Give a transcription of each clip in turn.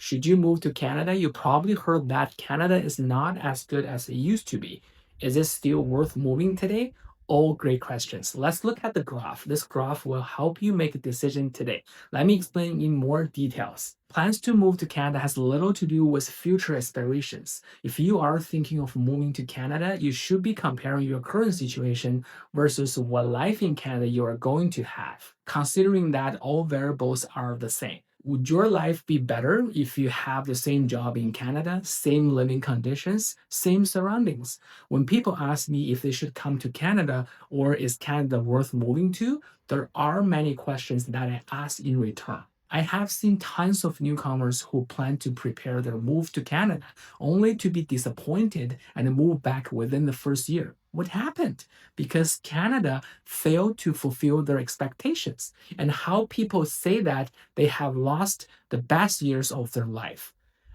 Should you move to Canada? You probably heard that Canada is not as good as it used to be. Is it still worth moving today? All great questions. Let's look at the graph. This graph will help you make a decision today. Let me explain in more details. Plans to move to Canada has little to do with future aspirations. If you are thinking of moving to Canada, you should be comparing your current situation versus what life in Canada you are going to have, considering that all variables are the same. Would your life be better if you have the same job in Canada, same living conditions, same surroundings? When people ask me if they should come to Canada or is Canada worth moving to, there are many questions that I ask in return. I have seen tons of newcomers who plan to prepare their move to Canada only to be disappointed and move back within the first year. What happened? Because Canada failed to fulfill their expectations, and how people say that they have lost the best years of their life.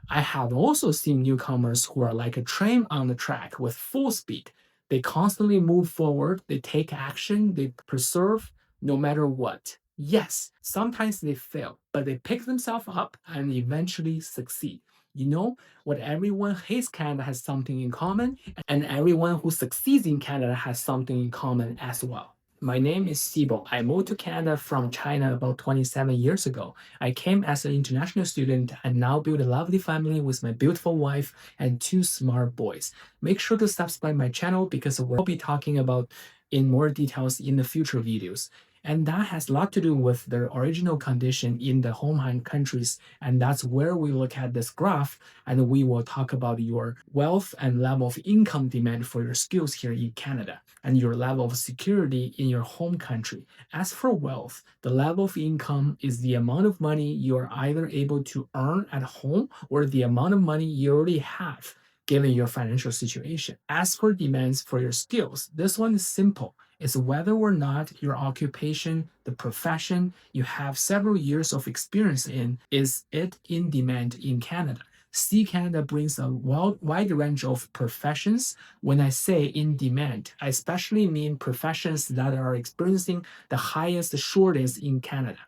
I have also seen newcomers who are like a train on the track with full speed. They constantly move forward, they take action, they persevere no matter what. Yes, sometimes they fail, but they pick themselves up and eventually succeed. You know, what everyone hates Canada has something in common, and everyone who succeeds in Canada has something in common as well. My name is Sibo. I moved to Canada from China about 27 years ago. I came as an international student and now build a lovely family with my beautiful wife and two smart boys. Make sure to subscribe my channel because we'll be talking about in more details in the future videos. And that has a lot to do with the original condition in the homeland countries. And that's where we look at this graph and we will talk about your wealth and level of income demand for your skills here in Canada and your level of security in your home country. As for wealth, the level of income is the amount of money you are either able to earn at home or the amount of money you already have given your financial situation. As for demands for your skills, this one is simple. It's whether or not your occupation, the profession you have several years of experience in, is it in demand in Canada. See, Canada brings a wide range of professions. When I say in demand, I especially mean professions that are experiencing the highest shortage in Canada.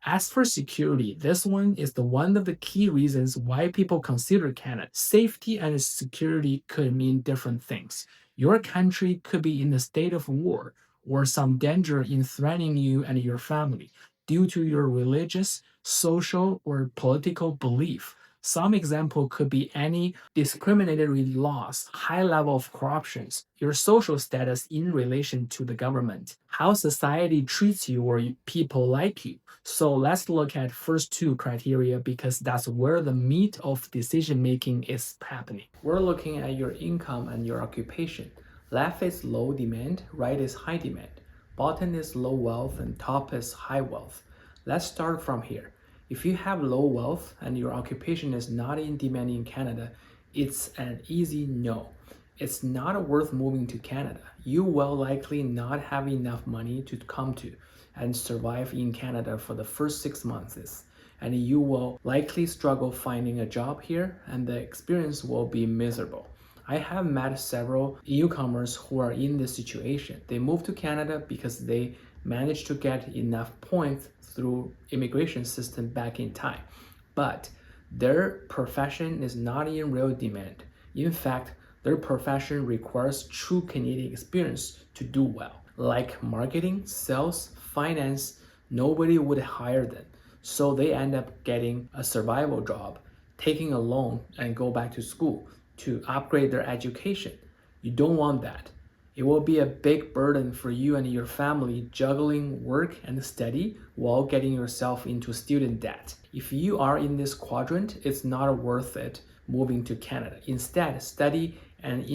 As for security, this one is one of the key reasons why people consider Canada. Safety and security could mean different things. Your country could be in a state of war or some danger in threatening you and your family due to your religious, social, or political belief. Some example could be any discriminatory laws, high level of corruptions, your social status in relation to the government, how society treats you or people like you. So let's look at first two criteria because that's where the meat of decision making is happening. We're looking at your income and your occupation. Left is low demand, right is high demand. Bottom is low wealth and top is high wealth. Let's start from here. If you have low wealth and your occupation is not in demand in Canada, it's an easy no. It's not worth moving to Canada. You will likely not have enough money to come to and survive in Canada for the first 6 months. And you will likely struggle finding a job here and the experience will be miserable. I have met several newcomers who are in this situation. They moved to Canada because they managed to get enough points through immigration system back in time. But their profession is not in real demand. In fact, their profession requires true Canadian experience to do well. Like marketing, sales, finance, nobody would hire them. So they end up getting a survival job, taking a loan and go back to school to upgrade their education. You don't want that. It will be a big burden for you and your family juggling work and study while getting yourself into student debt. If you are in this quadrant, it's not worth it moving to Canada. Instead, study and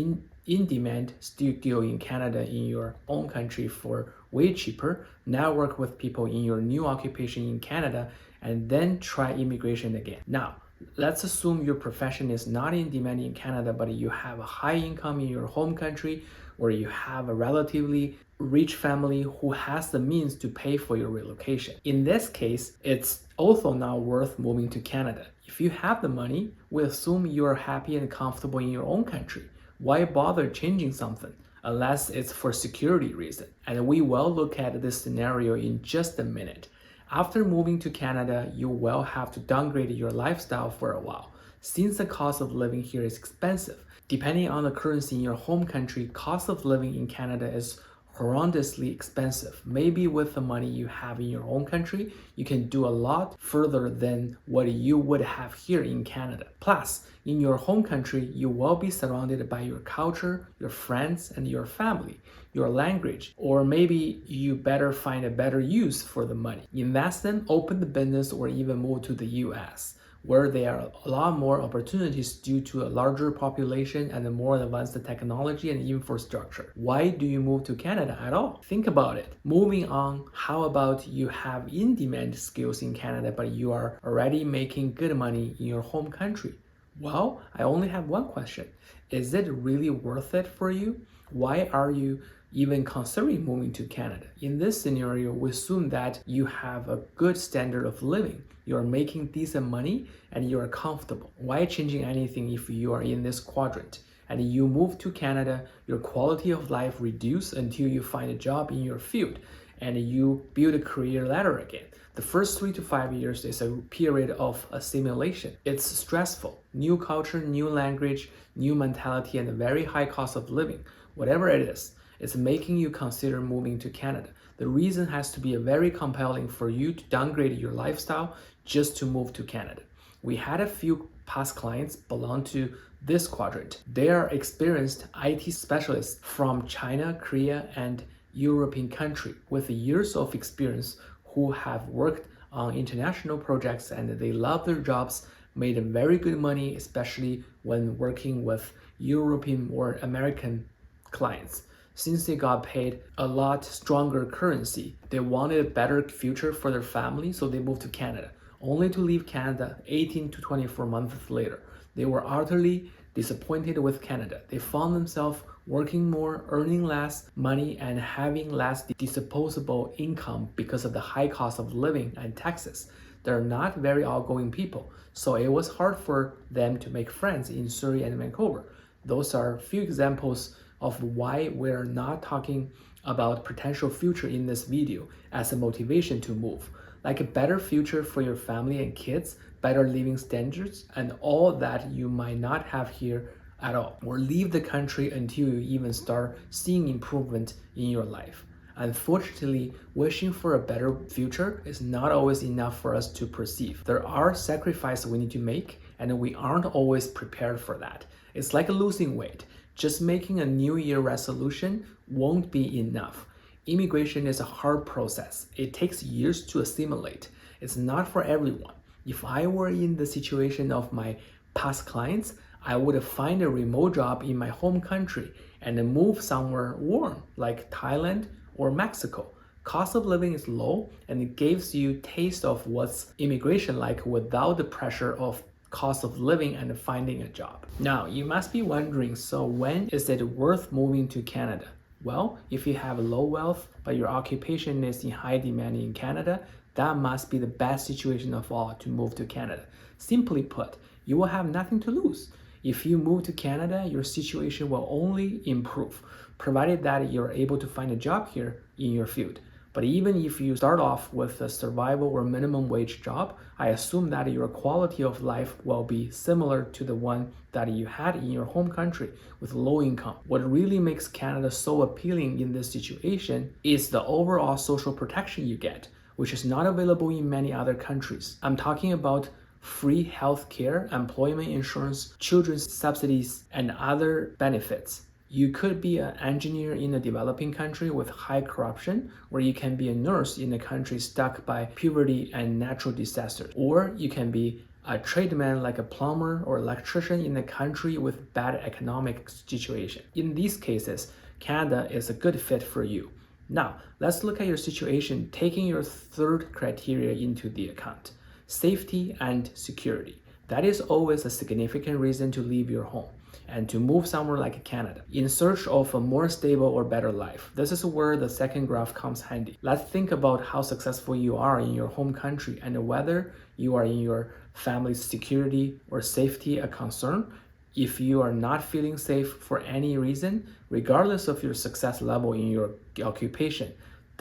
in-demand studio in Canada in your own country for way cheaper. Network with people in your new occupation in Canada and then try immigration again. Now, let's assume your profession is not in demand in Canada, but you have a high income in your home country, or you have a relatively rich family who has the means to pay for your relocation. In this case, it's also not worth moving to Canada. If you have the money, we assume you're happy and comfortable in your own country. Why bother changing something? Unless it's for security reason. And we will look at this scenario in just a minute. After moving to Canada, you will have to downgrade your lifestyle for a while, since the cost of living here is expensive. Depending on the currency in your home country, cost of living in Canada is horrendously expensive. Maybe with the money you have in your own country, you can do a lot further than what you would have here in Canada. Plus, in your home country, you will be surrounded by your culture, your friends, and your family, your language, or maybe you better find a better use for the money. Invest them, open the business, or even move to the US, where there are a lot more opportunities due to a larger population and a more advanced technology and infrastructure. Why do you move to Canada at all? Think about it. Moving on, how about you have in-demand skills in Canada, but you are already making good money in your home country? Well, I only have one question. Is it really worth it for you? Why are you even considering moving to Canada? In this scenario, we assume that you have a good standard of living. You're making decent money and you are comfortable. Why changing anything if you are in this quadrant? And you move to Canada, your quality of life reduces until you find a job in your field and you build a career ladder again. The first 3 to 5 years is a period of assimilation. It's stressful. New culture, new language, new mentality, and a very high cost of living. Whatever it is, it's making you consider moving to Canada. The reason has to be very compelling for you to downgrade your lifestyle just to move to Canada. We had a few past clients belong to this quadrant. They are experienced IT specialists from China, Korea, and European country with years of experience who have worked on international projects and they love their jobs, made very good money, especially when working with European or American clients. Since they got paid a lot stronger currency, they wanted a better future for their family, so they moved to Canada, only to leave Canada 18 to 24 months later. They were utterly disappointed with Canada. They found themselves working more, earning less money, and having less disposable income because of the high cost of living and taxes. They're not very outgoing people, so it was hard for them to make friends in Surrey and Vancouver. Those are few examples of why we're not talking about potential future in this video as a motivation to move. Like a better future for your family and kids, better living standards, and all that you might not have here at all, or leave the country until you even start seeing improvement in your life. Unfortunately, wishing for a better future is not always enough for us to perceive. There are sacrifices we need to make, and we aren't always prepared for that. It's like losing weight. Just making a New Year resolution won't be enough. Immigration is a hard process. It takes years to assimilate. It's not for everyone. If I were in the situation of my past clients, I would find a remote job in my home country and then move somewhere warm like Thailand or Mexico. Cost of living is low and it gives you taste of what's immigration like without the pressure of cost of living and finding a job. Now, you must be wondering, so when is it worth moving to Canada? Well, if you have low wealth, but your occupation is in high demand in Canada, that must be the best situation of all to move to Canada. Simply put, you will have nothing to lose. If you move to Canada, your situation will only improve, provided that you're able to find a job here in your field. But even if you start off with a survival or minimum wage job, I assume that your quality of life will be similar to the one that you had in your home country with low income. What really makes Canada so appealing in this situation is the overall social protection you get, which is not available in many other countries. I'm talking about free health care, employment insurance, children's subsidies, and other benefits. You could be an engineer in a developing country with high corruption, or you can be a nurse in a country stuck by poverty and natural disasters. Or you can be a tradesman like a plumber or electrician in a country with bad economic situation. In these cases, Canada is a good fit for you. Now, let's look at your situation taking your third criteria into the account: safety and security. That is always a significant reason to leave your home and to move somewhere like Canada in search of a more stable or better life. This is where the second graph comes handy. Let's think about how successful you are in your home country and whether you are in your family's security or safety a concern. If you are not feeling safe for any reason, regardless of your success level in your occupation,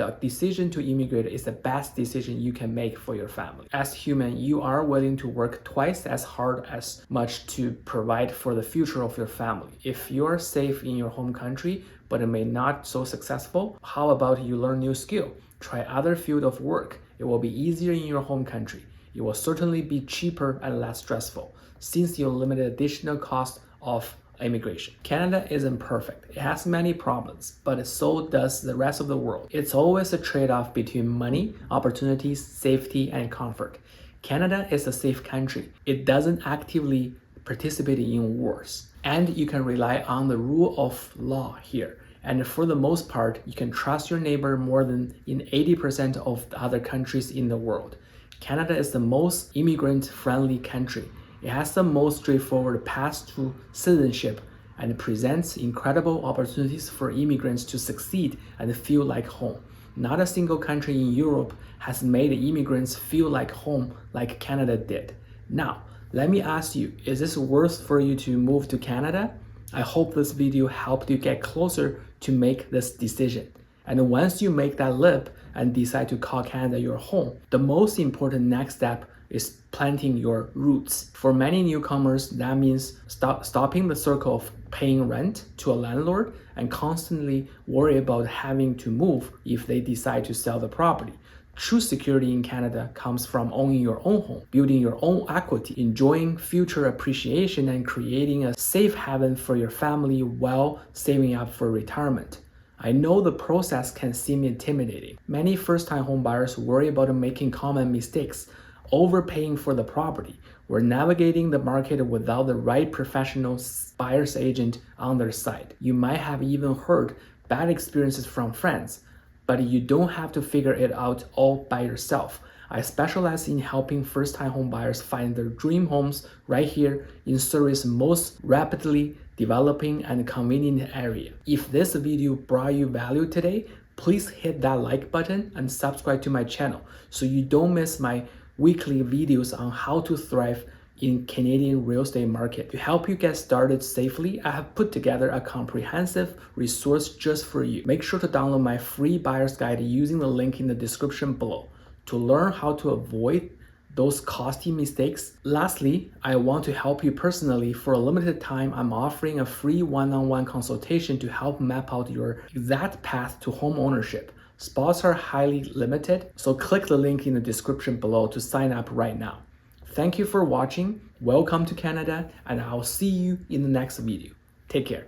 the decision to immigrate is the best decision you can make for your family. As human, you are willing to work twice as hard as much to provide for the future of your family. If you are safe in your home country, but it may not so successful, how about you learn new skill? Try other field of work. It will be easier in your home country. It will certainly be cheaper and less stressful, since you limit the additional cost of immigration. Canada isn't perfect. It has many problems, but so does the rest of the world. It's always a trade-off between money, opportunities, safety, and comfort. Canada is a safe country. It doesn't actively participate in wars, and you can rely on the rule of law here. And for the most part, you can trust your neighbor more than in 80% of the other countries in the world. Canada is the most immigrant-friendly country. It has the most straightforward path to citizenship and presents incredible opportunities for immigrants to succeed and feel like home. Not a single country in Europe has made immigrants feel like home like Canada did. Now, let me ask you, is this worth for you to move to Canada? I hope this video helped you get closer to make this decision. And once you make that leap and decide to call Canada your home, the most important next step is planting your roots. For many newcomers, that means stopping the circle of paying rent to a landlord and constantly worry about having to move if they decide to sell the property. True security in Canada comes from owning your own home, building your own equity, enjoying future appreciation, and creating a safe haven for your family while saving up for retirement. I know the process can seem intimidating. Many first-time homebuyers worry about making common mistakes, overpaying for the property, or navigating the market without the right professional buyer's agent on their side. You might have even heard bad experiences from friends, but you don't have to figure it out all by yourself. I specialize in helping first-time homebuyers find their dream homes right here in Surrey's most rapidly developing and convenient area. If this video brought you value today, please hit that like button and subscribe to my channel so you don't miss my weekly videos on how to thrive in Canadian real estate market. To help you get started safely, I have put together a comprehensive resource just for you. Make sure to download my free buyer's guide using the link in the description below to learn how to avoid those costly mistakes. Lastly, I want to help you personally. For a limited time, I'm offering a free one-on-one consultation to help map out your exact path to home ownership. Spots are highly limited, so click the link in the description below to sign up right now. Thank you for watching. Welcome to Canada, and I'll see you in the next video. Take care.